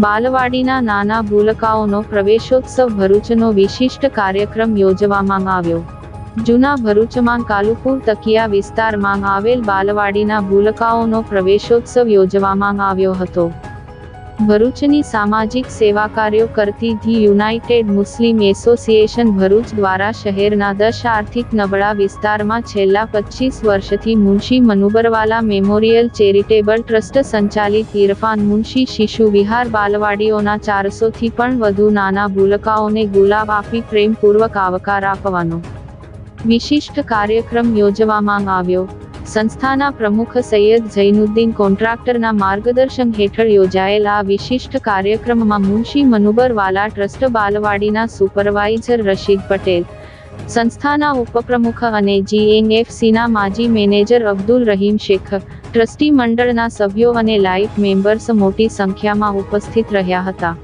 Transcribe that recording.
બાલવાડીના નાના ભૂલકાઓનો પ્રવેશોત્સવ ભરૂચનો વિશિષ્ટ કાર્યક્રમ યોજવામાં આવ્યો. જૂના ભરૂચમાં કાલુપુર તકિયા વિસ્તારમાં આવેલ બાલવાડીના ભૂલકાઓનો પ્રવેશોત્સવ યોજવામાં આવ્યો હતો. ભરૂચની સામાજિક સેવા કાર્યો કરતી the United Muslim association Bharuch દ્વારા શહેરના 10 આર્થિક નબળા વિસ્તારમાં છેલ્લા 25 વર્ષથી Munshi Manubarwala memorial charitable trust સંચાલિત ઇરફાન મુનશી શિશુ વિહાર બાલવાડીઓના 400થી પણ વધુ નાના ભૂલકાઓને ગુલાબ આપી પ્રેમપૂર્વક આવકાર આપવાનો વિશિષ્ટ કાર્યક્રમ યોજવામાં આવ્યો. સંસ્થાના પ્રમુખ સૈયદ જૈનુદ્દીન કોન્ટ્રાક્ટરના માર્ગદર્શન હેઠળ યોજાયેલ આ વિશિષ્ટ કાર્યક્રમમાં મુનશી મનુબરવાલા ટ્રસ્ટ બાલવાડીના સુપરવાઇઝર રશીદ પટેલ, સંસ્થાના ઉપપ્રમુખ અને GNFCના માજી મેનેજર અબ્દુલ રહીમ શેખ, ટ્રસ્ટી મંડળના સભ્યો અને લાઇફ મેમ્બર્સ મોટી સંખ્યામાં ઉપસ્થિત રહ્યા હતા.